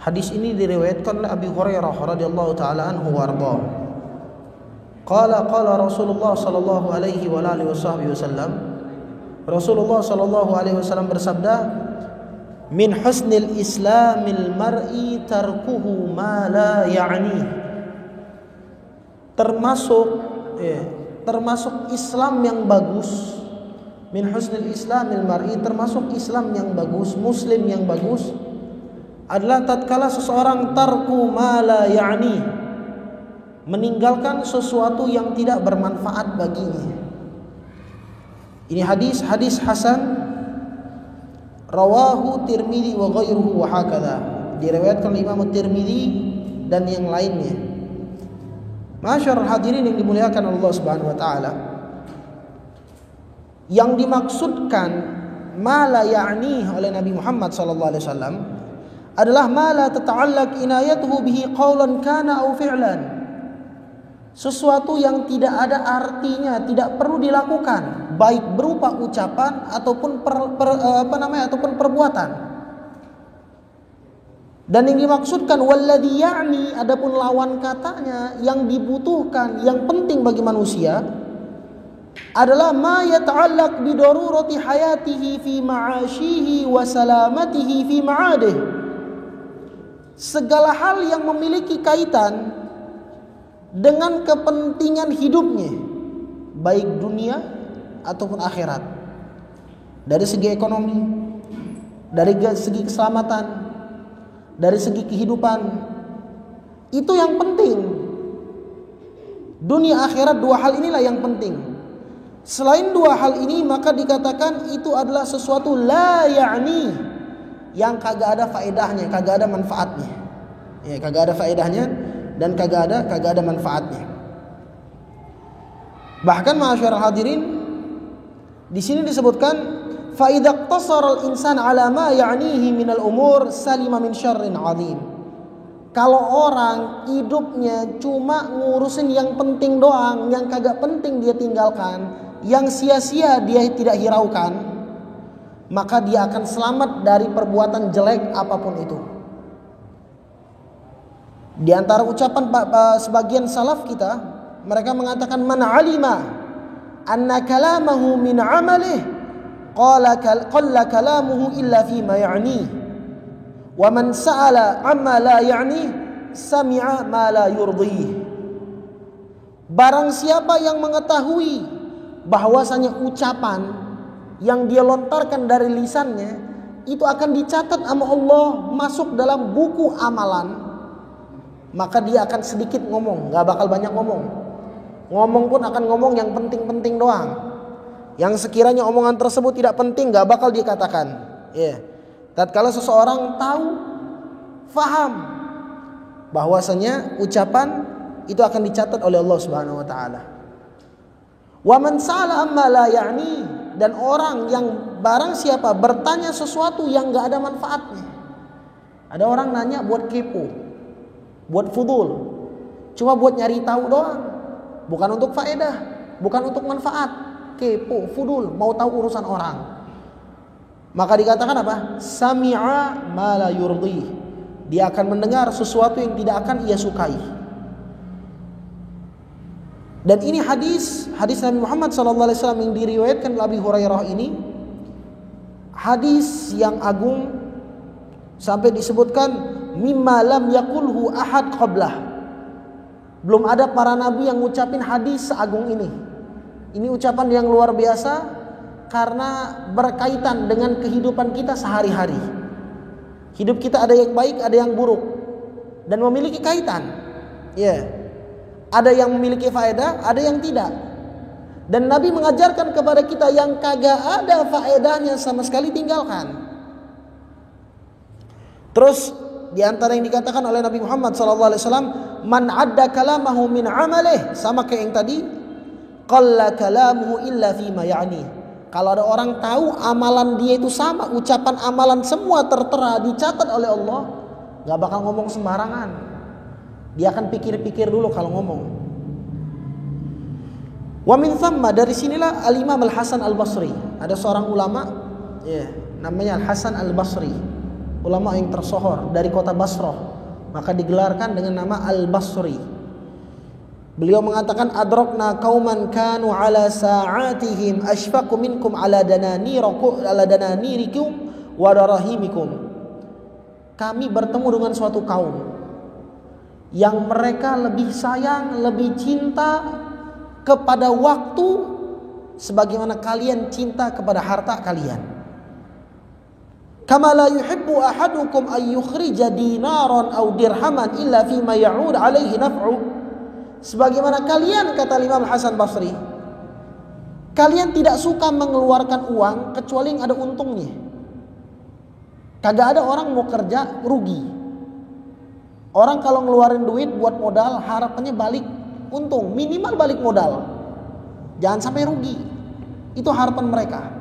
Hadis ini diriwayatkan oleh Abi Hurairah radhiyallahu taala anhu warḍah. Qala Rasulullah sallallahu alaihi wa alihi wasallam. Rasulullah sallallahu alaihi wasallam bersabda, "Min husnil islamil mar'i tarkuhu ma la ya'ni." Termasuk Islam yang bagus. Min husnil islamil mar'i, termasuk Islam yang bagus, muslim yang bagus adalah tatkala seseorang tarku ma la ya'ni, meninggalkan sesuatu yang tidak bermanfaat baginya. Ini hadis hasan, rawahu Tirmidzi wa ghairuhu wa hakadha, diriwayatkan oleh Imam Tirmidzi dan yang lainnya. Masyarul hadirin yang dimuliakan Allah Subhanahu wa taala, yang dimaksudkan ma la ya'ni oleh Nabi Muhammad sallallahu alaihi wasallam adalah ma la tata'allaq inayatuhu bihi qawlan kana aw fi'lan. Sesuatu yang tidak ada artinya, tidak perlu dilakukan, baik berupa ucapan ataupun ataupun perbuatan. Dan yang dimaksudkan walladhi ya'ni, adapun lawan katanya yang dibutuhkan, yang penting bagi manusia adalah ma yata'allaq bi darurati hayatihi fi ma'ashihi wa salamatihi fi ma'adih. Segala hal yang memiliki kaitan dengan kepentingan hidupnya, baik dunia ataupun akhirat. Dari segi ekonomi, dari segi keselamatan, dari segi kehidupan, itu yang penting. Dunia akhirat, dua hal inilah yang penting. Selain dua hal ini, maka dikatakan itu adalah sesuatu la ya'ni, yang kagak ada faedahnya, kagak ada manfaatnya. Ya, kagak ada faedahnya dan kagak ada manfaatnya. Bahkan ma'asyiral hadirin, di sini disebutkan fa idza iqtasara al-insan ala ma ya'nihi min al-umur salima min syarrin 'adzim. Kalau orang hidupnya cuma ngurusin yang penting doang, yang kagak penting dia tinggalkan, yang sia-sia dia tidak hiraukan, maka dia akan selamat dari perbuatan jelek apapun itu. Di antara ucapan sebagian salaf kita, mereka mengatakan man alima anna kalamahu min amalih qalla kalamuhu illa fi ma ya'ni wa man sa'ala amma la ya'ni sami'a ma la yurdih. Barang siapa yang mengetahui bahwasanya ucapan yang dia lontarkan dari lisannya itu akan dicatat sama Allah masuk dalam buku amalan, maka dia akan sedikit ngomong, gak bakal banyak ngomong. Ngomong pun akan ngomong yang penting-penting doang. Yang sekiranya omongan tersebut tidak penting gak bakal dikatakan. Tatkala seseorang tahu, faham bahwasanya ucapan itu akan dicatat oleh Allah Subhanahu wa taala. Wa man sa'ala amma la ya'ni, dan orang yang barang siapa bertanya sesuatu yang gak ada manfaatnya. Ada orang nanya buat kepo, buat fudul, cuma buat nyari tahu doang, bukan untuk faedah, bukan untuk manfaat. Kepo, fudul, mau tahu urusan orang. Maka dikatakan apa? Sami'a ma la yurdi. Dia akan mendengar sesuatu yang tidak akan ia sukai. Dan ini hadis Nabi Muhammad SAW yang diriwayatkan oleh Abi Hurairah ini, hadis yang agung sampai disebutkan mimma lam yaqulhu ahad qablah. Belum ada para nabi yang ngucapin hadis seagung ini. Ini ucapan yang luar biasa karena berkaitan dengan kehidupan kita sehari-hari. Hidup kita ada yang baik, ada yang buruk, dan memiliki kaitan. Ada yang memiliki faedah, ada yang tidak. Dan Nabi mengajarkan kepada kita yang kagak ada faedahnya sama sekali tinggalkan. Terus di antara yang dikatakan oleh Nabi Muhammad SAW, man adda kalamahu min amalih, sama kayak yang tadi, qalla kalamuhu illa fi ma ya'ni. Kalau ada orang tahu amalan dia itu sama, ucapan amalan semua tertera dicatat oleh Allah, gak bakal ngomong sembarangan. Dia akan pikir-pikir dulu kalau ngomong. Wa min thamma, dari sinilah Al-Imam Al-Hasan Al-Basri. Ada seorang ulama namanya Al-Hasan Al-Basri. ulama yang tersohor dari kota Basrah, maka digelarkan dengan nama Al-Basri. Beliau mengatakan adrakna qauman kanu ala sa'atihim ashfaqu minkum ala dananirikum wa darahimikum. Kami bertemu dengan suatu kaum yang mereka lebih sayang, lebih cinta kepada waktu sebagaimana kalian cinta kepada harta kalian. Kama la yuhibbu ahadukum an yukhrija dinaran aw dirhaman illa fima ya'ud alaihi naf'u. Sebagaimana kalian, kata Imam Hasan Basri, kalian tidak suka mengeluarkan uang kecuali yang ada untungnya. Kagak ada orang mau kerja rugi. Orang kalau ngeluarin duit buat modal harapannya balik untung, minimal balik modal. Jangan sampai rugi. Itu harapan mereka.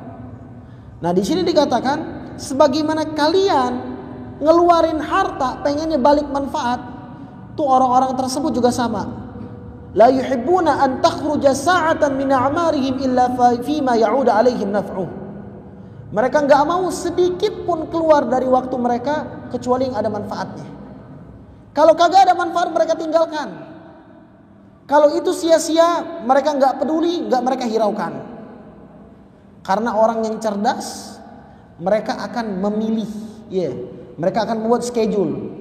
Nah, di sini dikatakan sebagaimana kalian ngeluarin harta pengennya balik manfaat, tuh orang-orang tersebut juga sama. La yuhibbuna an takhruja sa'atan min a'marihim illa fima ya'ud 'alaihim naf'u. Mereka enggak mau sedikit pun keluar dari waktu mereka kecuali yang ada manfaatnya. Kalau kagak ada manfaat mereka tinggalkan. Kalau itu sia-sia mereka enggak peduli, enggak mereka hiraukan. Karena orang yang cerdas mereka akan memilih, mereka akan membuat schedule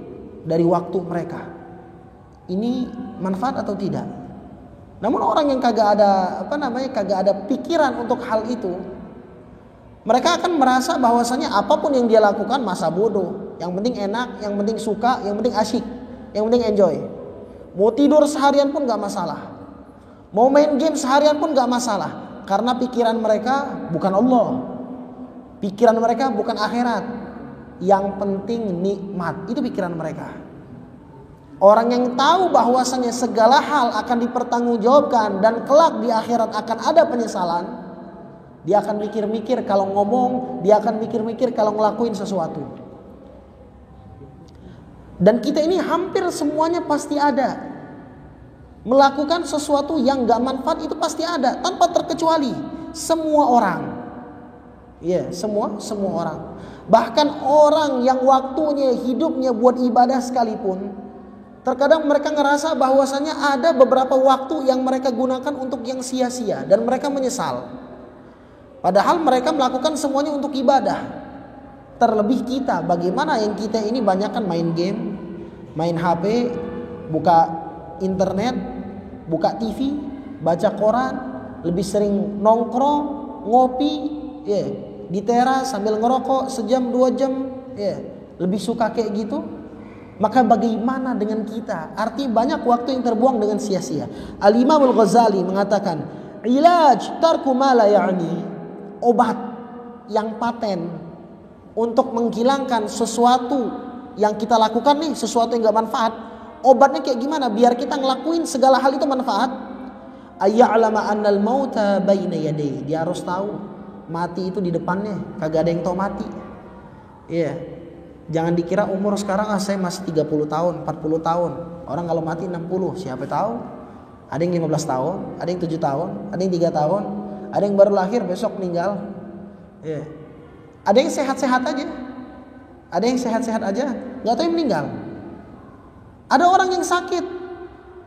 dari waktu mereka. Ini manfaat atau tidak? Namun orang yang kagak ada pikiran untuk hal itu, mereka akan merasa bahwasanya apapun yang dia lakukan masa bodoh. Yang penting enak, yang penting suka, yang penting asyik, yang penting enjoy. Mau tidur seharian pun gak masalah. Mau main game seharian pun gak masalah. Karena pikiran mereka bukan Allah. Pikiran mereka bukan akhirat. Yang penting nikmat. Itu pikiran mereka. Orang yang tahu bahwasanya segala hal akan dipertanggungjawabkan dan kelak di akhirat akan ada penyesalan, dia akan mikir-mikir kalau ngomong, dia akan mikir-mikir kalau ngelakuin sesuatu. Dan kita ini hampir semuanya pasti ada. Melakukan sesuatu yang gak manfaat itu pasti ada, tanpa terkecuali. Semua orang. Semua orang. Bahkan orang yang waktunya, hidupnya buat ibadah sekalipun, terkadang mereka ngerasa bahwasanya ada beberapa waktu yang mereka gunakan untuk yang sia-sia dan mereka menyesal. Padahal mereka melakukan semuanya untuk ibadah. Terlebih kita, bagaimana yang kita ini banyakkan main game, main HP, buka internet, buka TV, baca koran, lebih sering nongkrong, ngopi, di teras sambil ngerokok sejam 2 jam, lebih suka kayak gitu. Maka bagaimana dengan kita? Artinya banyak waktu yang terbuang dengan sia-sia. Al-Imam Al-Ghazali mengatakan, ilaj tarku ma la ya'ni, obat yang paten untuk menghilangkan sesuatu yang kita lakukan nih, sesuatu yang gak manfaat. Obatnya kayak gimana biar kita ngelakuin segala hal itu manfaat? Ayya'lama annal mauta baina yaday. Dia harus tahu mati itu di depannya, kagak ada yang tahu mati. Jangan dikira umur sekarang saya masih 30 tahun, 40 tahun. Orang kalau mati 60, siapa tahu? Ada yang 15 tahun, ada yang 7 tahun, ada yang 3 tahun, ada yang baru lahir besok meninggal. Ada yang sehat-sehat aja. Ada yang sehat-sehat aja, enggak tahu yang meninggal. Ada orang yang sakit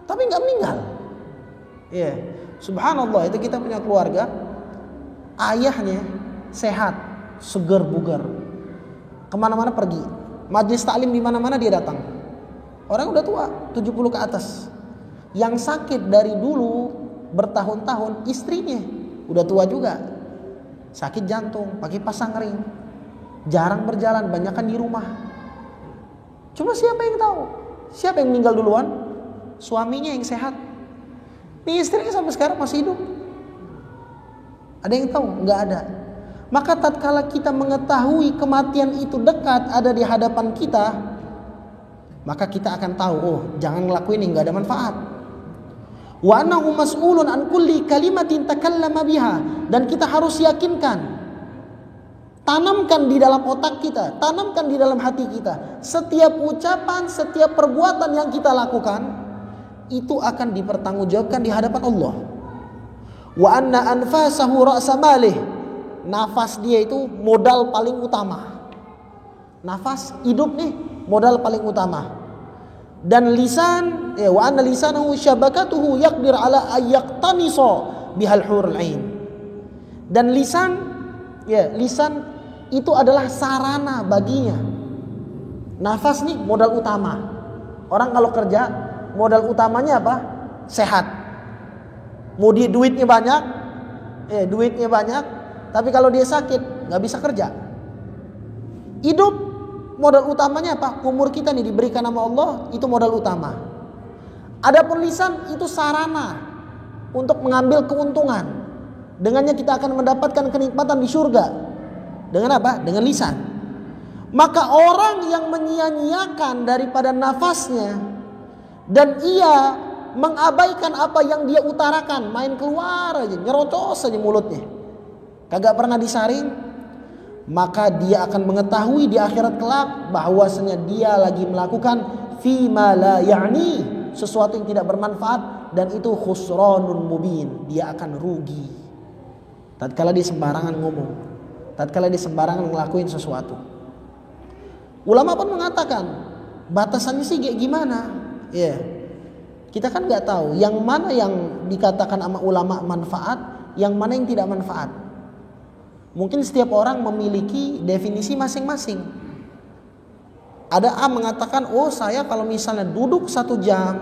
tapi enggak meninggal. Subhanallah, itu kita punya keluarga, ayahnya sehat, segar bugar. Kemana-mana pergi, majelis taklim di mana-mana dia datang. Orang udah tua, 70 ke atas. Yang sakit dari dulu bertahun-tahun istrinya, udah tua juga, sakit jantung, pakai pasang ring, jarang berjalan, banyakan di rumah. Cuma siapa yang tahu? Siapa yang meninggal duluan? Suaminya yang sehat. Nih istrinya sampai sekarang masih hidup. Ada yang tahu? Nggak ada. Maka tatkala kita mengetahui kematian itu dekat ada di hadapan kita, maka kita akan tahu, jangan ngelakuin yang nggak ada manfaat. Wa annahu mas'ulun an kulli kalimatin takallama biha, dan kita harus yakinkan, tanamkan di dalam otak kita, tanamkan di dalam hati kita, setiap ucapan, setiap perbuatan yang kita lakukan itu akan dipertanggungjawabkan di hadapan Allah. Wa anna anfasahu ra'sa malih, nafas dia itu modal paling utama. Nafas, hidup nih modal paling utama. Dan lisan, wa anna lisanahu syabakatuhu yaqdir ala ayyaqtanisa bihal hurul ain. Dan lisan, lisan itu adalah sarana baginya. Nafas nih modal utama. Orang kalau kerja modal utamanya apa? Sehat. Mau duitnya banyak, tapi kalau dia sakit nggak bisa kerja. Hidup modal utamanya apa? Umur kita nih diberikan sama Allah, itu modal utama. Adapun lisan itu sarana untuk mengambil keuntungan. Dengannya kita akan mendapatkan kenikmatan di surga. Dengan apa? Dengan lisan. Maka orang yang menyia-nyiakan daripada nafasnya dan ia mengabaikan apa yang dia utarakan, main keluar aja, nyerocos aja mulutnya, kagak pernah disaring, maka dia akan mengetahui di akhirat kelak bahwasanya dia lagi melakukan fima la ya'ni, sesuatu yang tidak bermanfaat, dan itu khusranun mubin, dia akan rugi tatkala dia sembarangan ngomong, tatkala dia sembarangan ngelakuin sesuatu. Ulama pun mengatakan batasannya sih kayak gimana? Kita kan nggak tahu yang mana yang dikatakan sama ulama manfaat, yang mana yang tidak manfaat. Mungkin setiap orang memiliki definisi masing-masing. Ada A mengatakan, oh saya kalau misalnya duduk 1 jam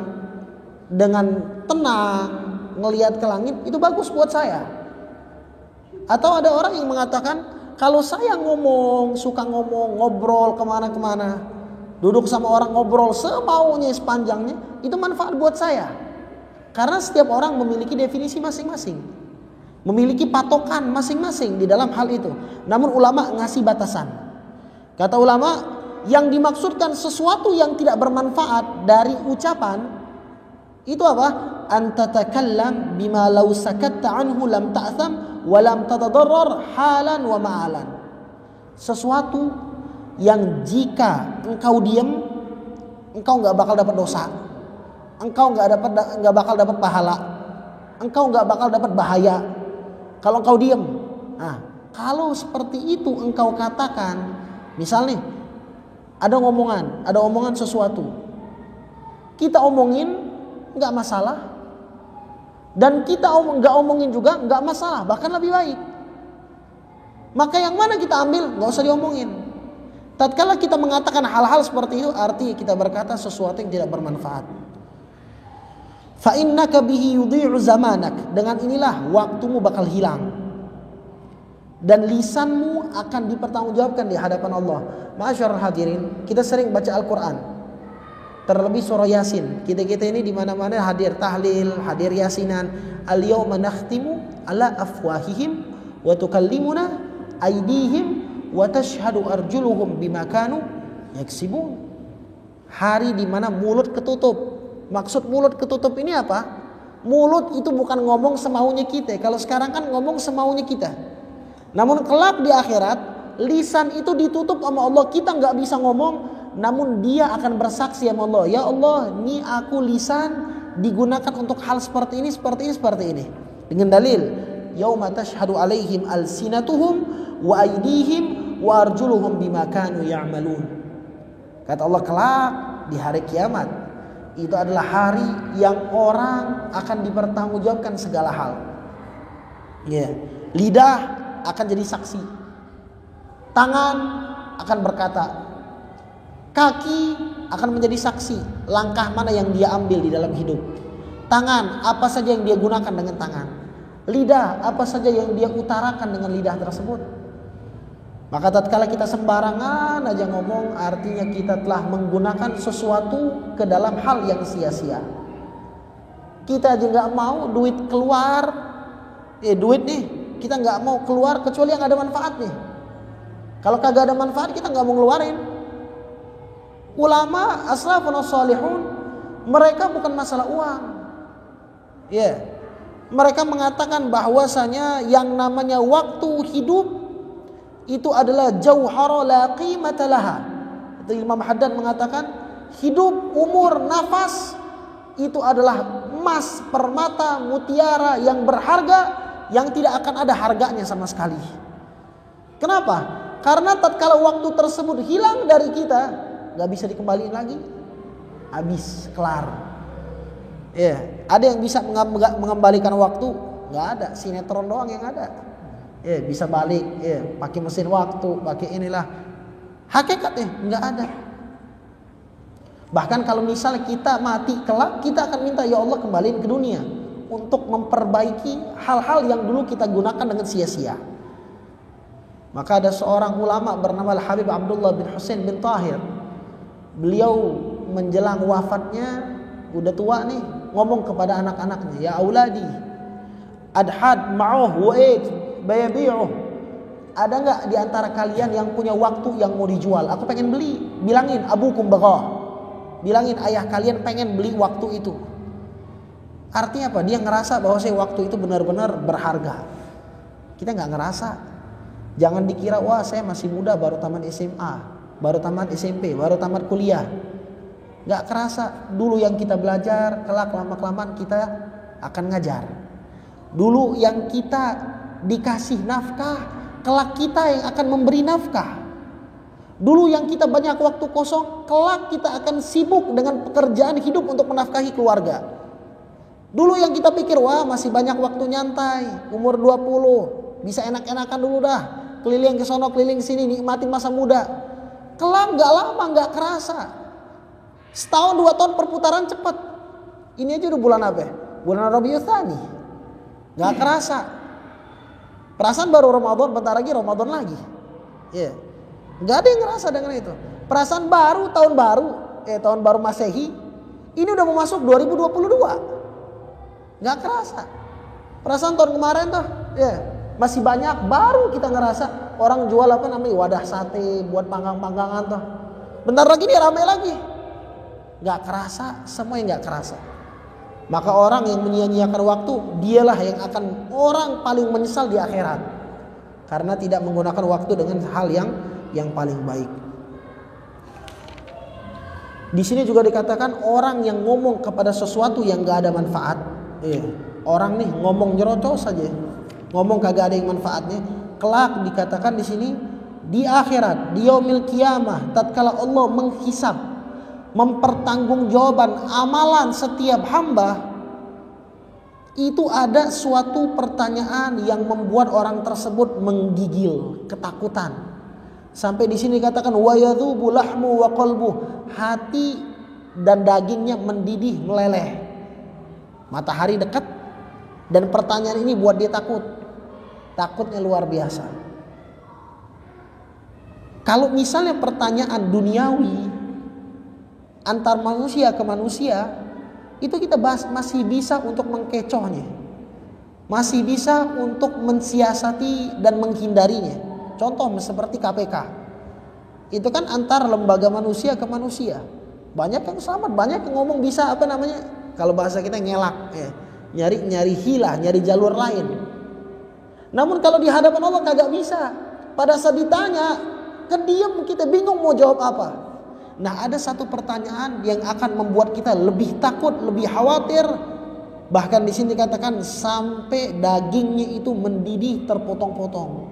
dengan tenang ngelihat ke langit itu bagus buat saya. Atau ada orang yang mengatakan, kalau saya suka ngomong, ngobrol kemana-kemana, duduk sama orang ngobrol semaunya sepanjangnya, itu manfaat buat saya. Karena setiap orang memiliki definisi masing-masing, memiliki patokan masing-masing di dalam hal itu. Namun ulama ngasih batasan. Kata ulama, yang dimaksudkan sesuatu yang tidak bermanfaat dari ucapan itu apa? Antatakallam bima law sakatta anhu lam ta'tham wa lam tatadarrar halan wa ma'alan. Sesuatu yang jika engkau diam, engkau nggak bakal dapat dosa, engkau nggak bakal dapat pahala, engkau nggak bakal dapat bahaya kalau engkau diam. Nah, kalau seperti itu engkau katakan, misalnya ada omongan sesuatu, kita omongin nggak masalah, dan kita nggak omongin juga nggak masalah, bahkan lebih baik. Maka yang mana kita ambil? Nggak usah diomongin. Tatkala kita mengatakan hal-hal seperti itu, artinya kita berkata sesuatu yang tidak bermanfaat. Fa innaka bihi yudhi'u zamanak. Dengan inilah waktumu bakal hilang. Dan lisanmu akan dipertanggungjawabkan di hadapan Allah. Ma'asyiral hadirin, kita sering baca Al-Qur'an. Terlebih surah Yasin. Kita ini di mana-mana hadir tahlil, hadir yasinan. Al-yawma nakhtimu ala afwahihim wa tukallimuna aydihim wa tashhadu arjuluhum bima kanu yaksibun. Hari di mana mulut ketutup. Maksud mulut ketutup ini apa? Mulut itu bukan ngomong semaunya kita. Kalau sekarang kan ngomong semaunya kita. Namun kelak di akhirat, lisan itu ditutup sama Allah. Kita nggak bisa ngomong, namun dia akan bersaksi sama Allah. Ya Allah, ini aku lisan digunakan untuk hal seperti ini, seperti ini, seperti ini. Dengan dalil, yauma tashhadu alaihim alsinatuhum wa aydihim wa arjuluhum bima kanu ya'malun. Kata Allah, kelak di hari kiamat, itu adalah hari yang orang akan dipertanggungjawabkan segala hal. Lidah akan jadi saksi, tangan akan berkata, kaki akan menjadi saksi langkah mana yang dia ambil di dalam hidup. Tangan apa saja yang dia gunakan dengan tangan, lidah apa saja yang dia utarakan dengan lidah tersebut. Maka tatkala kita sembarangan aja ngomong, artinya kita telah menggunakan sesuatu ke dalam hal yang sia-sia. Kita aja nggak mau duit keluar, duit nih kita nggak mau keluar kecuali yang ada manfaatnya. Kalau kagak ada manfaat kita nggak mau ngeluarin. Ulama as-salafun as-salihun, mereka bukan masalah uang. Mereka mengatakan bahwasanya yang namanya waktu hidup itu adalah jauhara la qimata laha. Imam Haddad mengatakan hidup, umur, nafas itu adalah emas, permata, mutiara yang berharga, yang tidak akan ada harganya sama sekali. Kenapa? Karena tatkala waktu tersebut hilang dari kita, nggak bisa dikembaliin lagi, habis, kelar. Ya, ada yang bisa mengembalikan waktu? Nggak ada, sinetron doang yang ada. Ya, bisa balik, ya, pakai mesin waktu, pakai inilah. Hakikatnya nggak ada. Bahkan kalau misalnya kita mati kelak, kita akan minta, ya Allah kembaliin ke dunia untuk memperbaiki hal-hal yang dulu kita gunakan dengan sia-sia. Maka ada seorang ulama bernama Habib Abdullah bin Husain bin Tahir. Beliau menjelang wafatnya, udah tua nih, ngomong kepada anak-anaknya, ya auladi, adhad ma'uh wa'id bayabi'uh. Ada nggak di antara kalian yang punya waktu yang mau dijual? Aku pengen beli. Bilangin abukum bagha. Bilangin ayah kalian pengen beli waktu itu. Artinya apa? Dia ngerasa bahwa waktu itu benar-benar berharga. Kita nggak ngerasa. Jangan dikira, wah saya masih muda, baru tamat SMA, baru tamat SMP, baru tamat kuliah. Nggak kerasa. Dulu yang kita belajar, kelak lama-kelamaan kita akan ngajar. Dulu yang kita dikasih nafkah, kelak kita yang akan memberi nafkah. Dulu yang kita banyak waktu kosong, kelak kita akan sibuk dengan pekerjaan hidup untuk menafkahi keluarga. Dulu yang kita pikir, wah masih banyak waktu nyantai, umur 20, bisa enak-enakan dulu dah, keliling ke sono, keliling sini, nikmatin masa muda. Kelak gak lama, gak kerasa. Setahun 2 tahun perputaran cepat. Ini aja udah bulan apa? Bulan Rabiul Tsani. Gak kerasa. Perasaan baru Ramadan, bentar lagi Ramadan lagi. Ya. Gak ada yang ngerasa dengan itu. Perasaan baru tahun baru Masehi, ini udah mau masuk 2022. Gak kerasa. Perasaan tahun kemarin tuh, ya masih banyak, baru kita ngerasa orang jual apa namanya wadah sate buat panggang-panggangan tuh. Bentar lagi nih rame lagi. Gak kerasa, semuanya gak kerasa. Maka orang yang menyia-nyiakan waktu, dialah yang akan orang paling menyesal di akhirat. Karena tidak menggunakan waktu dengan hal yang paling baik. Di sini juga dikatakan orang yang ngomong kepada sesuatu yang gak ada manfaat. Orang nih ngomong nyerocos saja, ngomong kagak ada yang manfaatnya. Kelak dikatakan di sini di akhirat, di yaumil qiyamah, tatkala Allah menghisab, mempertanggungjawaban amalan setiap hamba, itu ada suatu pertanyaan yang membuat orang tersebut menggigil, ketakutan. Sampai di sini dikatakan wa yadhubu lahmu wa qalbu, hati dan dagingnya mendidih meleleh. Matahari dekat dan pertanyaan ini buat dia takut. Takutnya luar biasa. Kalau misalnya pertanyaan duniawi antar manusia ke manusia, itu kita masih bisa untuk mengkecohnya, masih bisa untuk mensiasati dan menghindarinya. Contoh seperti KPK, itu kan antar lembaga manusia ke manusia. Banyak yang selamat, banyak yang ngomong bisa apa namanya, kalau bahasa kita ngelak, nyari hilah, nyari jalur lain. Namun kalau di hadapan Allah kagak bisa. Pada saat ditanya, kediam, kita bingung mau jawab apa. Nah, ada satu pertanyaan yang akan membuat kita lebih takut, lebih khawatir. Bahkan di sini dikatakan sampai dagingnya itu mendidih terpotong-potong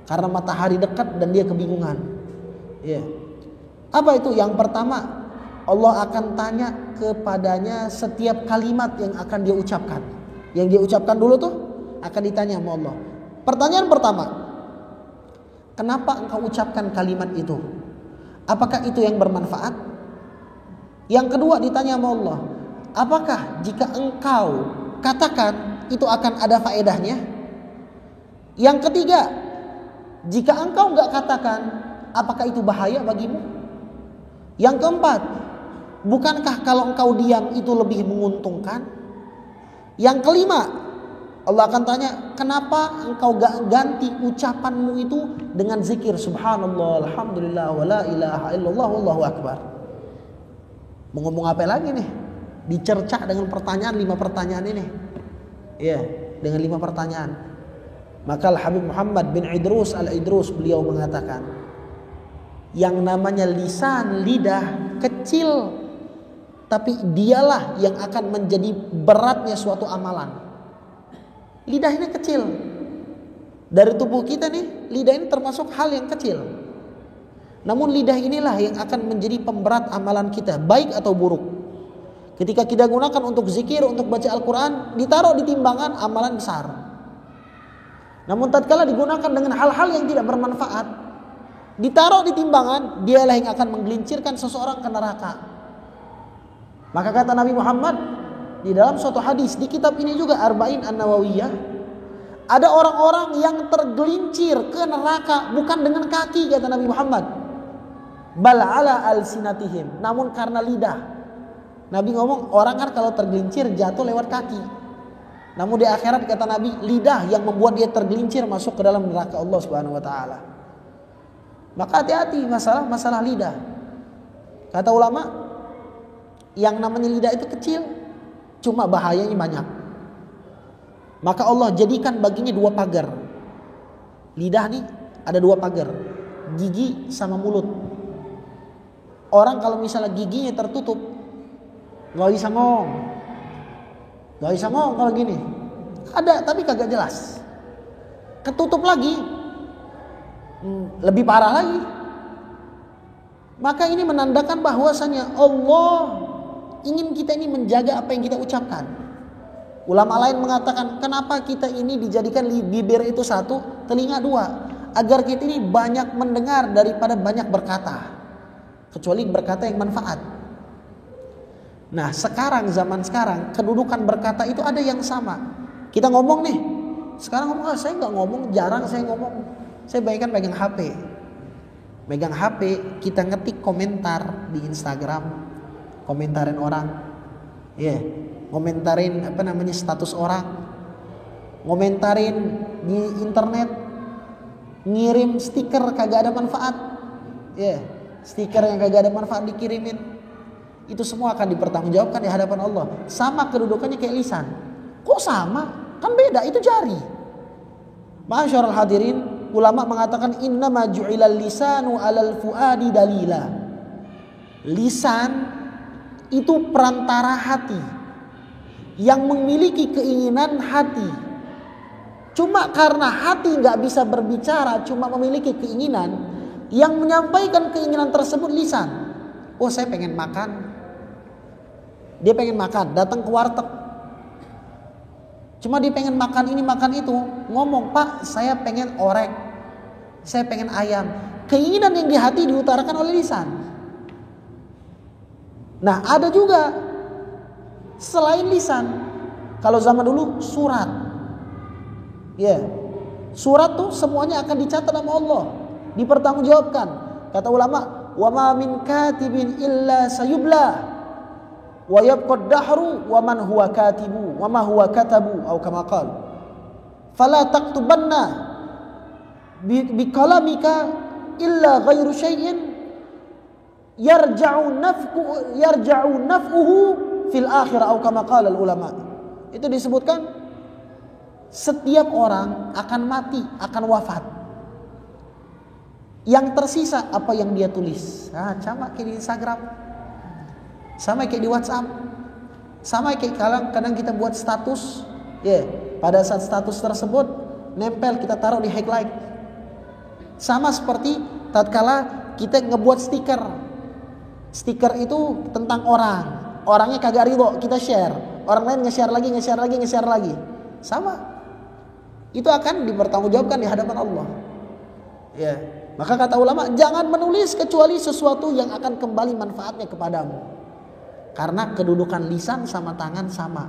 karena matahari dekat dan dia kebingungan. Apa itu? Yang pertama, Allah akan tanya kepadanya setiap kalimat yang akan dia ucapkan. Yang dia ucapkan dulu tuh akan ditanya sama Allah. Pertanyaan pertama, kenapa engkau ucapkan kalimat itu? Apakah itu yang bermanfaat? Yang kedua ditanya sama Allah, apakah jika engkau katakan itu akan ada faedahnya? Yang ketiga, jika engkau enggak katakan, apakah itu bahaya bagimu? Yang keempat, bukankah kalau engkau diam itu lebih menguntungkan? Yang kelima, Allah akan tanya, kenapa engkau gak ganti ucapanmu itu dengan zikir subhanallah, alhamdulillah, wa la ilaha illallah, wallahu akbar. Mau ngomong apa lagi nih? Dicerca dengan pertanyaan, 5 pertanyaan ini. Dengan 5 pertanyaan. Maka Habib Muhammad bin Idrus al-Idrus beliau mengatakan, yang namanya lisan, lidah kecil, tapi dialah yang akan menjadi beratnya suatu amalan. Lidah ini kecil, Dari tubuh kita nih, lidah ini termasuk hal yang kecil. Namun lidah inilah yang akan menjadi pemberat amalan kita, baik atau buruk. Ketika kita gunakan untuk zikir, untuk baca Al-Quran, ditaruh di timbangan, amalan besar. Namun tatkala digunakan dengan hal-hal yang tidak bermanfaat, ditaruh di timbangan, dialah yang akan menggelincirkan seseorang ke neraka. Maka kata Nabi Muhammad di dalam suatu hadis, di kitab ini juga Arba'in An-Nawawiyah, ada orang-orang yang tergelincir ke neraka bukan dengan kaki, kata Nabi Muhammad, bal ala alsinatihim, namun karena lidah. Nabi ngomong orang kan kalau tergelincir jatuh lewat kaki, namun di akhirat kata Nabi, lidah yang membuat dia tergelincir masuk ke dalam neraka Allah Subhanahu wa taala. Maka hati-hati masalah lidah. Kata ulama, yang namanya lidah itu kecil, cuma bahayanya banyak. Maka Allah jadikan baginya 2 pagar. Lidah nih ada 2 pagar, gigi sama mulut. Orang kalau misalnya giginya tertutup, gak bisa ngomong. Gak bisa ngomong kalau gini. Ada tapi kagak jelas. Ketutup lagi, lebih parah lagi. Maka ini menandakan bahwasanya Allah ingin kita ini menjaga apa yang kita ucapkan. Ulama lain mengatakan, kenapa kita ini dijadikan bibir itu 1, telinga 2, agar kita ini banyak mendengar daripada banyak berkata, kecuali berkata yang manfaat. Nah sekarang, zaman sekarang, kedudukan berkata itu ada yang sama. Kita ngomong nih, sekarang ngomong, saya gak ngomong, jarang saya ngomong. Saya bayangkan megang HP, kita ngetik komentar di Instagram, komentarin orang, komentarin status orang, komentarin di internet, ngirim stiker kagak ada manfaat, stiker yang kagak ada manfaat dikirimin, itu semua akan dipertanggungjawabkan di hadapan Allah. Sama kedudukannya kayak lisan. Kok sama? Kan beda, itu jari. Ma'asyiral hadirin, ulama mengatakan innama ju'ilal lisanu 'alal fuadi dalila. Lisan itu perantara hati, yang memiliki keinginan hati. Cuma karena hati gak bisa berbicara, cuma memiliki keinginan, yang menyampaikan keinginan tersebut lisan. Oh saya pengen makan. Dia pengen makan, datang ke warteg. Cuma dia pengen makan ini makan itu, ngomong, Pak saya pengen orek, saya pengen ayam. Keinginan yang di hati diutarakan oleh lisan. Nah ada juga selain lisan, kalau zaman dulu surat, surat tuh semuanya akan dicatat sama Allah, dipertanggungjawabkan. Kata ulama, wa ma min katibin illa sayubla wa yabqa dahru wa man huwa katibu wa ma huwa katabu atau kama qala fala taktubanna bi kalamika illa ghairu syai'in yarja'u naf'uhu fil akhirah atau kama qala ulama. Itu disebutkan setiap orang akan mati, akan wafat. Yang tersisa apa yang dia tulis. Sama kayak di Instagram, sama kayak di WhatsApp, sama kayak kadang kita buat status, pada saat status tersebut nempel, kita taruh di highlight. Sama seperti tatkala kita ngebuat stiker. Stiker itu tentang orangnya kagak ridho, kita share, orang lain nge-share lagi. Sama. Itu akan dipertanggungjawabkan di hadapan Allah. Maka kata ulama, jangan menulis kecuali sesuatu yang akan kembali manfaatnya kepadamu. Karena kedudukan lisan sama tangan sama.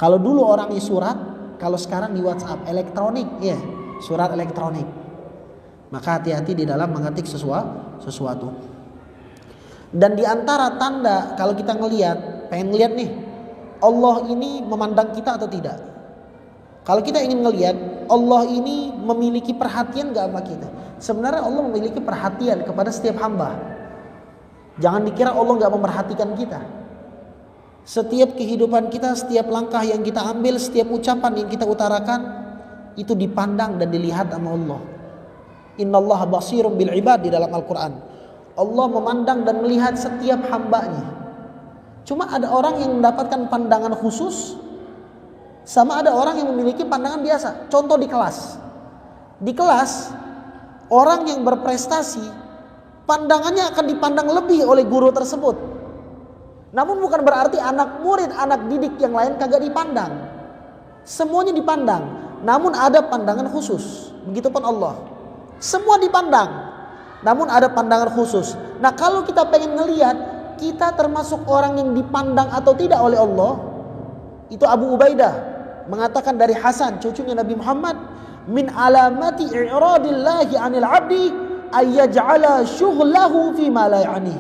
Kalau dulu orangnya surat, kalau sekarang di WhatsApp elektronik, surat elektronik. Maka hati-hati di dalam mengetik sesuatu. Dan di antara tanda kalau kita pengen ngelihat nih, Allah ini memandang kita atau tidak. Kalau kita ingin ngelihat Allah ini memiliki perhatian gak sama kita. Sebenarnya Allah memiliki perhatian kepada setiap hamba. Jangan dikira Allah gak memperhatikan kita. Setiap kehidupan kita, setiap langkah yang kita ambil, setiap ucapan yang kita utarakan, itu dipandang dan dilihat sama Allah. Innallaha basirum bil ibad di dalam Al-Quran. Allah memandang dan melihat setiap hambanya. Cuma ada orang yang mendapatkan pandangan khusus, sama ada orang yang memiliki pandangan biasa. Contoh di kelas, Di kelas, orang yang berprestasi, pandangannya akan dipandang lebih oleh guru tersebut. Namun bukan berarti anak murid, anak didik yang lain kagak dipandang. Semuanya dipandang, namun ada pandangan khusus. Begitupun Allah. Semua dipandang, namun ada pandangan khusus. Nah, kalau kita pengen ngelihat kita termasuk orang yang dipandang atau tidak oleh Allah, itu Abu Ubaidah mengatakan dari Hasan, cucunya Nabi Muhammad, min alamati i'radillahi 'anil 'abdi ayyaj'ala syughlahu fi ma la ya'ni.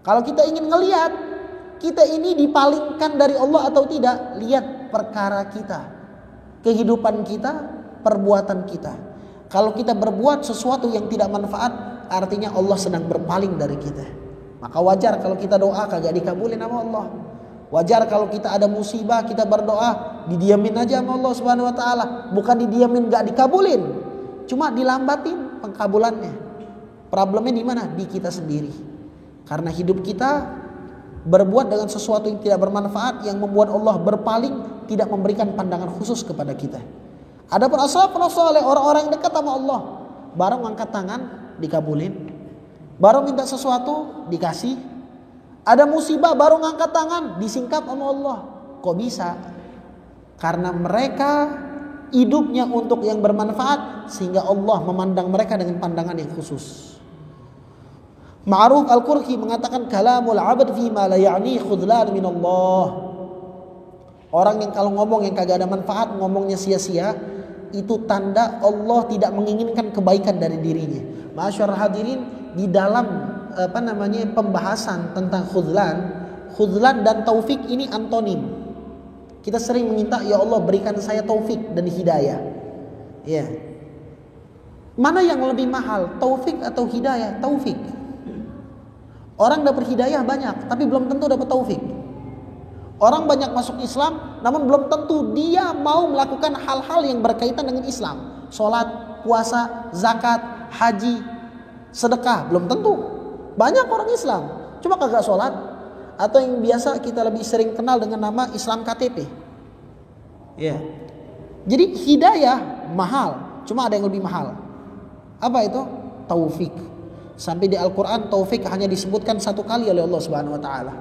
Kalau kita ingin ngelihat kita ini dipalingkan dari Allah atau tidak, lihat perkara kita, kehidupan kita, perbuatan kita. Kalau kita berbuat sesuatu yang tidak manfaat, artinya Allah sedang berpaling dari kita. Maka wajar kalau kita doa kagak dikabulin sama Allah. Wajar kalau kita ada musibah, kita berdoa didiamin aja sama Allah Subhanahu wa taala. Bukan didiamin gak dikabulin, cuma dilambatin pengkabulannya. Problemnya di mana? Di kita sendiri. Karena hidup kita berbuat dengan sesuatu yang tidak bermanfaat, yang membuat Allah berpaling, tidak memberikan pandangan khusus kepada kita. Adapun as-salafus saleh, orang-orang yang dekat sama Allah, baru ngangkat tangan dikabulin, baru minta sesuatu dikasih. Ada musibah baru ngangkat tangan disingkap sama Allah. Kok bisa? Karena mereka hidupnya untuk yang bermanfaat, sehingga Allah memandang mereka dengan pandangan yang khusus. Ma'ruf Al-Qurki mengatakan kalamul 'abd fi ma la ya'ni khudlan min Allah. Orang yang kalau ngomong yang kagak ada manfaat, ngomongnya sia-sia, itu tanda Allah tidak menginginkan kebaikan dari dirinya. Ma'asyarul hadirin, di dalam pembahasan tentang khudlan dan taufik ini antonim. Kita sering meminta, ya Allah berikan saya taufik dan hidayah. Ya. Mana yang lebih mahal, taufik atau hidayah? Taufik. Orang dapat hidayah banyak, tapi belum tentu dapat taufik. Orang banyak masuk Islam, namun belum tentu dia mau melakukan hal-hal yang berkaitan dengan Islam. Sholat, puasa, zakat, haji, sedekah, belum tentu. Banyak orang Islam, cuma kagak sholat. Atau yang biasa kita lebih sering kenal dengan nama Islam KTP. Ya. Jadi hidayah mahal, cuma ada yang lebih mahal. Apa itu? Taufik. Sampai di Al-Quran taufik hanya disebutkan satu kali oleh Allah Subhanahu wa taala.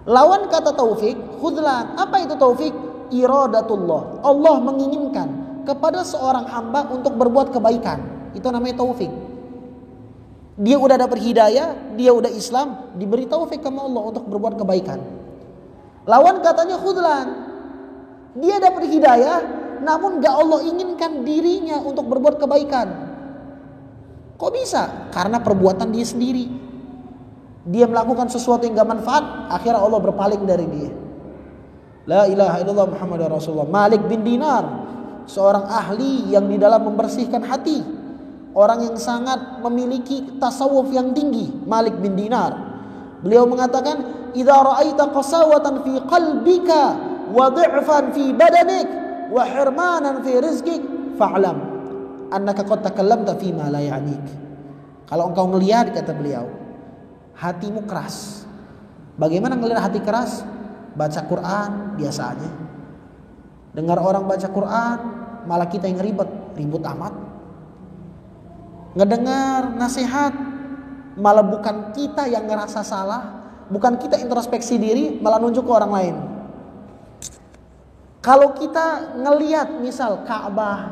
Lawan kata taufik, khudlan. Apa itu taufik? Iradatullah. Allah menginginkan kepada seorang hamba untuk berbuat kebaikan. Itu namanya taufik. Dia udah dapat hidayah, dia udah Islam, diberi taufik sama Allah untuk berbuat kebaikan. Lawan katanya khudlan. Dia dapat hidayah, namun gak Allah inginkan dirinya untuk berbuat kebaikan. Kok bisa? Karena perbuatan dia sendiri. Dia melakukan sesuatu yang gak manfaat, akhirnya Allah berpaling dari dia. La ilaha illallah Muhammadur Rasulullah. Malik bin Dinar, seorang ahli yang di dalam membersihkan hati, orang yang sangat memiliki tasawuf yang tinggi, Malik bin Dinar. Beliau mengatakan, "Idza ra'aita qasawatan fi qalbika wa dhi'fan fi badanik wa hirmanan fi rizqik fa'lam annaka qad takallamta fi ma la ya'nik." Kalau engkau ngelihat, kata beliau, hatimu keras. Bagaimana ngelihat hati keras? Baca Quran biasa aja. Dengar orang baca Quran, malah kita yang ribut amat. Ngedengar nasihat, malah bukan kita yang ngerasa salah, bukan kita introspeksi diri, malah nunjuk ke orang lain. Kalau kita ngelihat misal Ka'bah,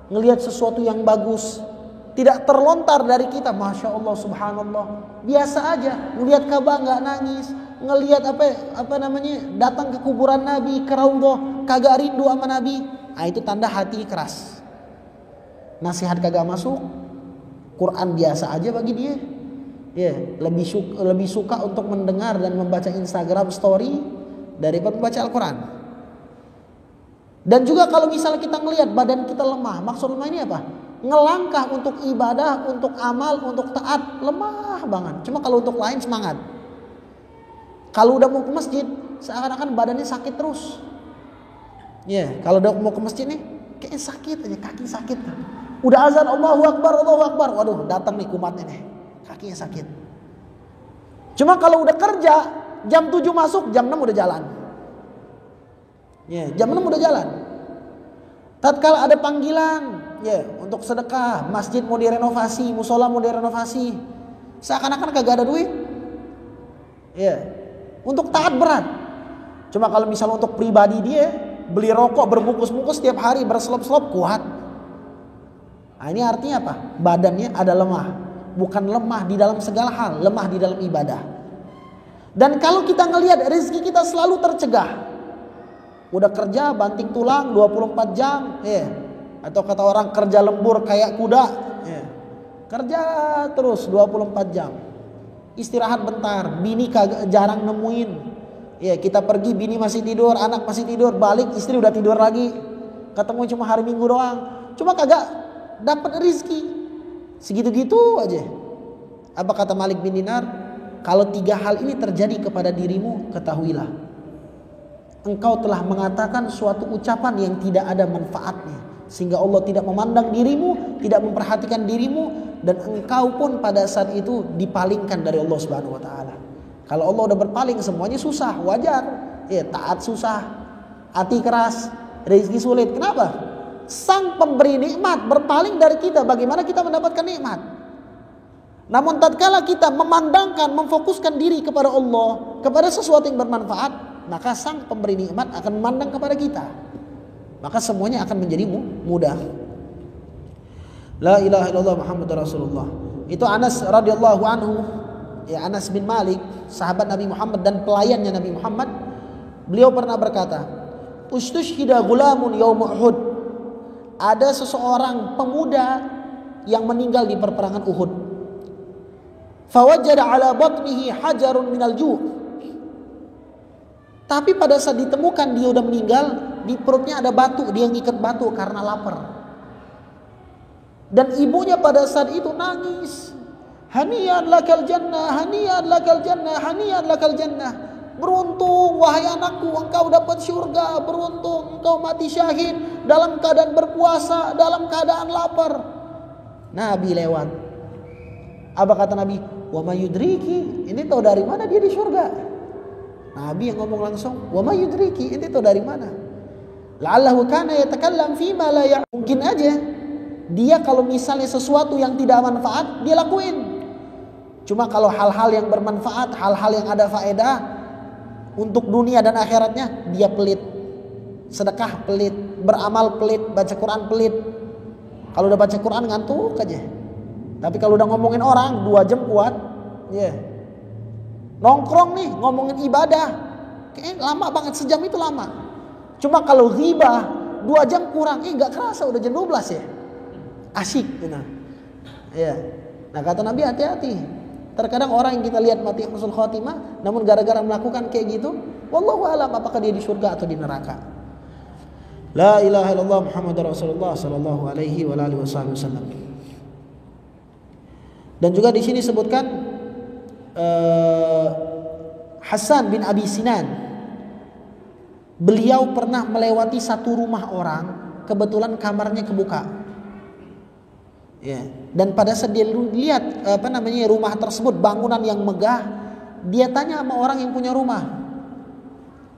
ngelihat sesuatu yang bagus, tidak terlontar dari kita, Masya Allah, Subhanallah, biasa aja. Ngelihat Ka'bah nggak nangis, ngelihat datang ke kuburan Nabi, ke Raudhah, kagak rindu sama Nabi. Nah, itu tanda hati keras. Nasihat kagak masuk, Quran biasa aja bagi dia. Ya, lebih suka untuk mendengar dan membaca Instagram story daripada membaca Al-Quran. Dan juga kalau misalnya kita ngelihat badan kita lemah, maksud lemah ini apa? Ngelangkah untuk ibadah, untuk amal, untuk taat, lemah banget. Cuma kalau untuk lain semangat. Kalau udah mau ke masjid, seakan-akan badannya sakit terus. Ya, kalau udah mau ke masjid nih, kayaknya sakit aja, kaki sakit. Udah azan Allahu Akbar, Allahu Akbar, waduh datang nih kumatnya nih, kakinya sakit. Cuma kalau udah kerja, jam 7 masuk, jam 6 udah jalan. Ya, jam 6 udah jalan. Tatkala ada panggilan, Ya, untuk sedekah, masjid mau direnovasi, musola mau direnovasi. Seakan-akan kagak ada duit. Ya, untuk taat berat. Cuma kalau misalnya untuk pribadi dia, beli rokok berbungkus-bungkus setiap hari berselop-selop, kuat. Nah, ini artinya apa? Badannya ada lemah. Bukan lemah di dalam segala hal, lemah di dalam ibadah. Dan kalau kita ngelihat rezeki kita selalu tercegah. Udah kerja banting tulang 24 jam, ya. Atau kata orang kerja lembur kayak kuda, ya. Kerja terus 24 jam. Istirahat bentar, bini jarang nemuin. Ya, kita pergi bini masih tidur, anak masih tidur, balik istri udah tidur lagi. Ketemu cuma hari Minggu doang. Cuma kagak dapat rezeki. Segitu-gitu aja. Apa kata Malik bin Dinar? Kalau 3 hal ini terjadi kepada dirimu, ketahuilah engkau telah mengatakan suatu ucapan yang tidak ada manfaatnya. Sehingga Allah tidak memandang dirimu, tidak memperhatikan dirimu, dan engkau pun pada saat itu dipalingkan dari Allah Subhanahu wa taala. Kalau Allah udah berpaling, semuanya susah, wajar. Ya, taat susah, hati keras, rezeki sulit. Kenapa? Sang pemberi nikmat berpaling dari kita, bagaimana kita mendapatkan nikmat? Namun tatkala kita memandangkan, memfokuskan diri kepada Allah, kepada sesuatu yang bermanfaat, maka sang pemberi nikmat akan memandang kepada kita. Maka semuanya akan menjadi mudah. La ilaha illallah Muhammadur Rasulullah. Itu Anas radhiyallahu anhu, ya, Anas bin Malik, sahabat Nabi Muhammad dan pelayannya Nabi Muhammad. Beliau pernah berkata, "Ustushhida gulamun yaum Uhud." Ada seseorang pemuda yang meninggal di peperangan Uhud. Fawajada ala batnihi hajarun minal ju'. Tapi pada saat ditemukan dia udah meninggal, di perutnya ada batu, dia ngikat batu karena lapar. Dan ibunya pada saat itu nangis. Haniyan lakal jannah, haniyan lakal jannah, haniyan lakal jannah. Beruntung wahai anakku, engkau dapat syurga. Beruntung engkau mati syahid dalam keadaan berpuasa, dalam keadaan lapar. Nabi lewat. Apa kata Nabi? Wa ma yudriki, ini tahu dari mana dia di syurga? Nabi yang ngomong langsung, wa ma yudriki, ini tahu dari mana? La'allahu kana yatakallam fima la ya'. Mungkin aja dia kalau misalnya sesuatu yang tidak manfaat dia lakuin. Cuma kalau hal-hal yang bermanfaat, hal-hal yang ada faedah untuk dunia dan akhiratnya, dia pelit. Sedekah pelit, beramal pelit, baca Quran pelit. Kalau udah baca Quran ngantuk aja. Tapi kalau udah ngomongin orang 2 jam kuat, ya. Yeah. Nongkrong nih ngomongin ibadah, kayaknya lama banget, sejam itu lama. Cuma kalau ghibah 2 jam kurang, nggak kerasa udah jam 12 ya. Asyik, gitu. Ya. Nah kata Nabi, hati-hati. Terkadang orang yang kita lihat mati husnul khotimah, namun gara-gara melakukan kayak gitu, wallahu alam apakah dia di surga atau di neraka. La ilaha illallah Muhammadur Rasulullah sallallahu alaihi wa alihi wasallam. Dan juga di sini sebutkan Hasan bin Abi Sinan, beliau pernah melewati satu rumah orang, kebetulan kamarnya kebuka. Ya. Dan pada saat dia lihat rumah tersebut, bangunan yang megah, dia tanya sama orang yang punya rumah,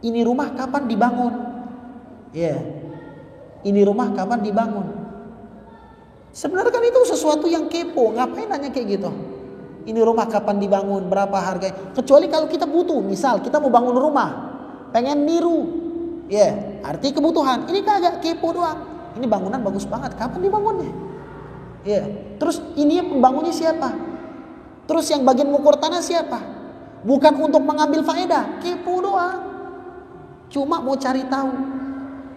ini rumah kapan dibangun? Ya. Ini rumah kapan dibangun? Sebenarnya kan itu sesuatu yang kepo, ngapain nanya kayak gitu? Ini rumah kapan dibangun, berapa harganya? Kecuali kalau kita butuh, misal kita mau bangun rumah, pengen niru, ya, arti kebutuhan. Ini kagak, kepo doang. Ini bangunan bagus banget, kapan dibangunnya? Ya, terus ini pembangunnya siapa? Terus yang bagian mengukur tanah siapa? Bukan untuk mengambil faedah, kepo doang. Cuma mau cari tahu.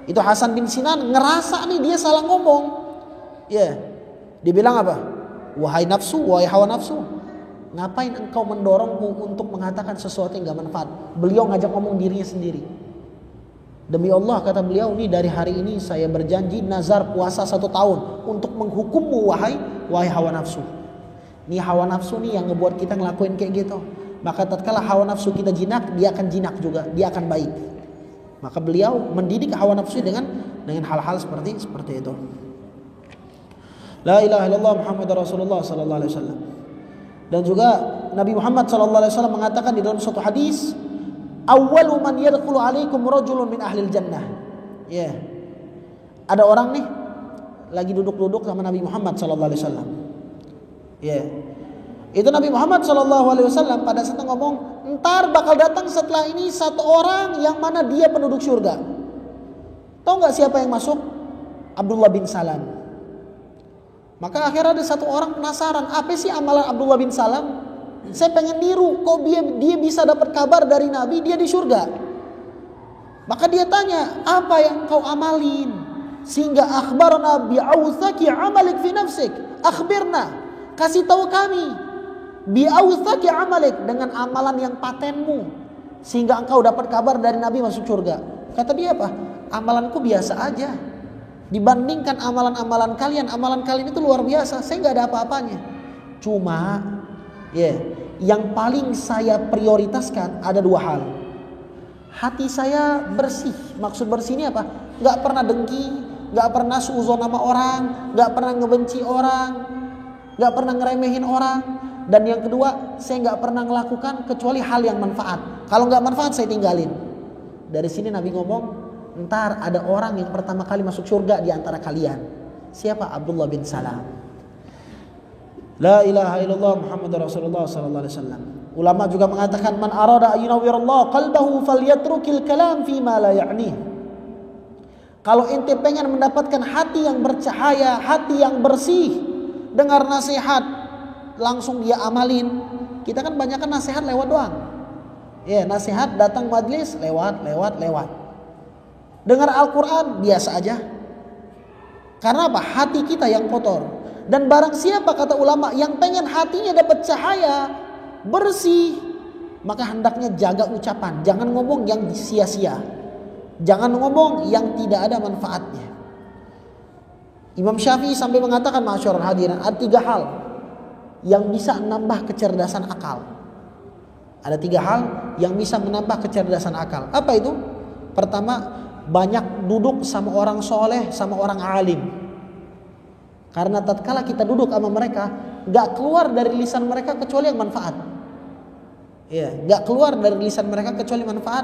Itu Hasan bin Sinan ngerasa nih dia salah ngomong. Ya, dia bilang apa? Wahai nafsu, wahai hawa nafsu, ngapain engkau mendorongku untuk mengatakan sesuatu yang gak manfaat? Beliau ngajak ngomong dirinya sendiri. Demi Allah, kata beliau, ini dari hari ini saya berjanji nazar puasa 1 tahun untuk menghukummu wahai hawa nafsu. Ini hawa nafsu nih yang ngebuat kita ngelakuin kayak gitu. Maka tatkala hawa nafsu kita jinak, dia akan jinak juga, dia akan baik. Maka beliau mendidik hawa nafsu dengan hal-hal seperti itu. La ilaha illallah Muhammadur Rasulullah sallallahu alaihi wasallam. Dan juga Nabi Muhammad sallallahu alaihi wasallam mengatakan di dalam suatu hadis, awwalu man yadkhulu alaikum rajulun min ahlil jannah. Ya. Ada orang nih lagi duduk-duduk sama Nabi Muhammad sallallahu alaihi wasallam. Ya. Itu Nabi Muhammad sallallahu alaihi wasallam pada saat ngomong, "Entar bakal datang setelah ini satu orang yang mana dia penduduk surga." Tahu enggak siapa yang masuk? Abdullah bin Salam. Maka akhirnya ada satu orang penasaran, apa sih amalan Abdullah bin Salam? Saya pengen niru, kok dia bisa dapat kabar dari Nabi dia di surga. Maka dia tanya, apa yang kau amalin? Sehingga akhbarna bi'authaki amalik fi nafsik. Akhbirna, kasih tahu kami. Bi'authaki amalik, dengan amalan yang patenmu. Sehingga engkau dapat kabar dari Nabi masuk surga. Kata dia apa? Amalanku biasa aja. Dibandingkan amalan-amalan kalian itu luar biasa. Saya nggak ada apa-apanya. Cuma, yang paling saya prioritaskan ada dua hal. Hati saya bersih. Maksud bersih ini apa? Nggak pernah dengki, nggak pernah suuzon sama orang, nggak pernah ngebenci orang, nggak pernah ngeremehin orang. Dan yang kedua, saya nggak pernah melakukan kecuali hal yang manfaat. Kalau nggak manfaat saya tinggalin. Dari sini Nabi ngomong, ntar ada orang yang pertama kali masuk surga di antara kalian. Siapa? Abdullah bin Salam. La ilaha illallah Muhammadur Rasulullah sallallahu alaihi wasallam. Ulama juga mengatakan, man arada ayyunawwirallahu qalbahu falyatrukil kalam fi ma la ya'ni. Kalau ente pengen mendapatkan hati yang bercahaya, hati yang bersih, dengar nasihat langsung dia amalin. Kita kan banyak kan nasihat lewat doang. Nasihat datang majlis lewat. Dengar Al-Quran biasa aja. Karena apa? Hati kita yang kotor. Dan barang siapa, kata ulama, yang pengen hatinya dapat cahaya, bersih, maka hendaknya jaga ucapan. Jangan ngomong yang sia-sia. Jangan ngomong yang tidak ada manfaatnya. Imam Syafi'i sampai mengatakan, masyarul hadirin, ada 3 hal yang bisa menambah kecerdasan akal. Ada 3 hal yang bisa menambah kecerdasan akal. Apa itu? Pertama, banyak duduk sama orang soleh, sama orang alim. Karena tatkala kita duduk sama mereka, gak keluar dari lisan mereka kecuali yang manfaat. Gak keluar dari lisan mereka kecuali manfaat,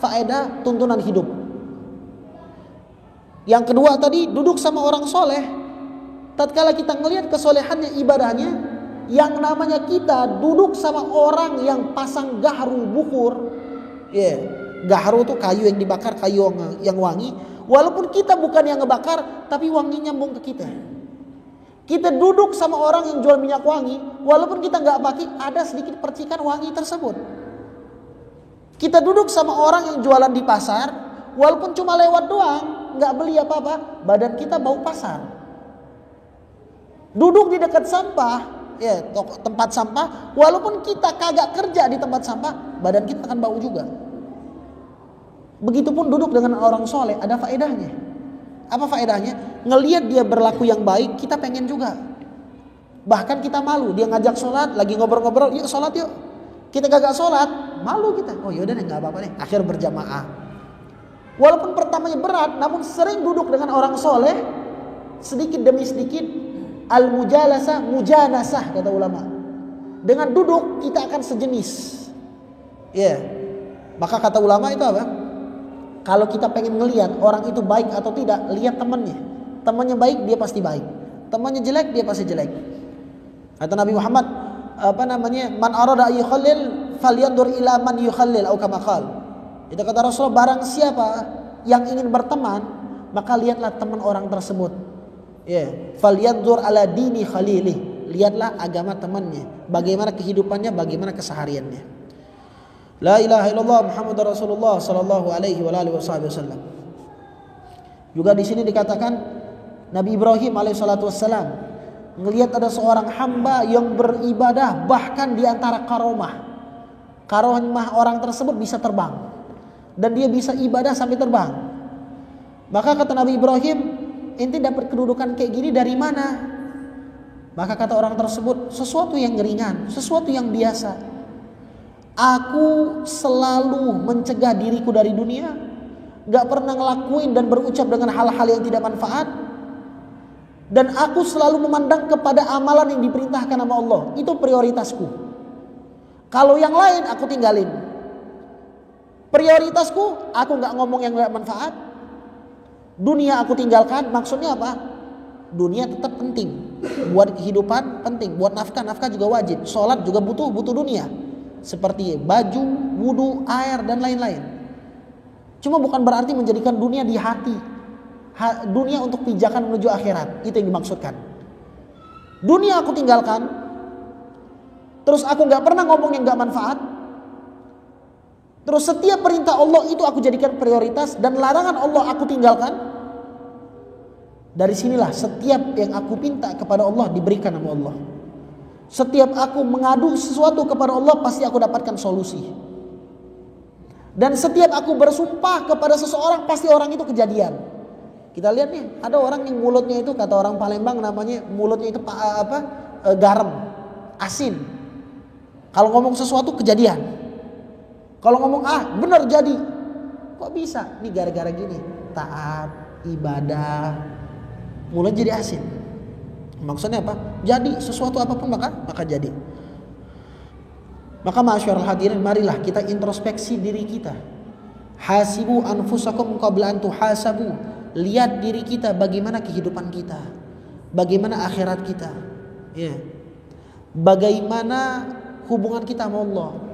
faedah, tuntunan hidup. Yang kedua tadi, duduk sama orang soleh. Tatkala kita ngelihat kesolehannya, ibadahnya, yang namanya kita duduk sama orang yang pasang gahru bukur. Gahru itu kayu yang dibakar, kayu yang wangi. Walaupun kita bukan yang ngebakar, tapi wangi nyambung ke kita. Kita duduk sama orang yang jual minyak wangi, walaupun kita nggak pakai, ada sedikit percikan wangi tersebut. Kita duduk sama orang yang jualan di pasar, walaupun cuma lewat doang, nggak beli apa-apa, badan kita bau pasar. Duduk di dekat sampah, tempat sampah, walaupun kita kagak kerja di tempat sampah, badan kita akan bau juga. Begitupun duduk dengan orang soleh, ada faedahnya. Apa faedahnya? Ngelihat dia berlaku yang baik, kita pengen juga. Bahkan kita malu, dia ngajak sholat, lagi ngobrol-ngobrol, yuk sholat yuk. Kita kagak sholat, malu kita. Oh yaudah deh, gak apa-apa deh. Akhir berjamaah. Walaupun pertamanya berat, namun sering duduk dengan orang soleh, sedikit demi sedikit, al-mujalasah, mujanasah kata ulama. Dengan duduk kita akan sejenis. Maka kata ulama itu apa? Kalau kita pengen ngelihat orang itu baik atau tidak, lihat temannya. Temannya baik, dia pasti baik. Temannya jelek, dia pasti jelek. Kata Nabi Muhammad, man arada yukhallil falyandur ila man yukhallil atau kama qala. Itu kata Rasulullah, barang siapa yang ingin berteman, maka lihatlah teman orang tersebut. Falyandur ala dini khalilih. Lihatlah agama temannya, bagaimana kehidupannya, bagaimana kesehariannya. La ilaha illallah Muhammadur Rasulullah sallallahu alaihi wa alihi wasallam. Juga di sini dikatakan Nabi Ibrahim alaihissalatu wassalam ngelihat ada seorang hamba yang beribadah bahkan di antara karomah. Karomah orang tersebut bisa terbang dan dia bisa ibadah sampai terbang. Maka kata Nabi Ibrahim, ente dapat kedudukan kayak gini dari mana? Maka kata orang tersebut, sesuatu yang ringan, sesuatu yang biasa. Aku selalu mencegah diriku dari dunia, gak pernah ngelakuin dan berucap dengan hal-hal yang tidak manfaat. Dan aku selalu memandang kepada amalan yang diperintahkan sama Allah. Itu prioritasku. Kalau yang lain aku tinggalin. Prioritasku, aku gak ngomong yang gak manfaat. Dunia aku tinggalkan. Maksudnya apa? dunia tetap penting. Buat kehidupan penting, buat nafkah juga wajib. Sholat juga butuh dunia. Seperti baju, wudu, air dan lain-lain. Cuma bukan berarti menjadikan dunia di hati. Dunia untuk pijakan menuju akhirat. Itu yang dimaksudkan. Dunia aku tinggalkan, terus aku gak pernah ngomong yang gak manfaat. Terus setiap perintah Allah itu aku jadikan prioritas, dan larangan Allah aku tinggalkan. Dari sinilah setiap yang aku minta kepada Allah diberikan sama Allah. Setiap aku mengadu sesuatu kepada Allah, pasti aku dapatkan solusi. Dan setiap aku bersumpah kepada seseorang, pasti orang itu kejadian. Kita lihat nih, ada orang yang mulutnya itu, kata orang Palembang namanya, mulutnya itu garam, asin. Kalau ngomong sesuatu kejadian. Kalau ngomong benar jadi. Kok bisa? Ini gara-gara gini. Taat, ibadah, mulut jadi asin. Maksudnya apa? Jadi sesuatu apapun maka jadi. Maka ma'asyiral hadirin, marilah kita introspeksi diri kita. Hasibu anfusakum qabla an tuhasabu. Lihat diri kita, bagaimana kehidupan kita, bagaimana akhirat kita, ya. Bagaimana hubungan kita sama Allah.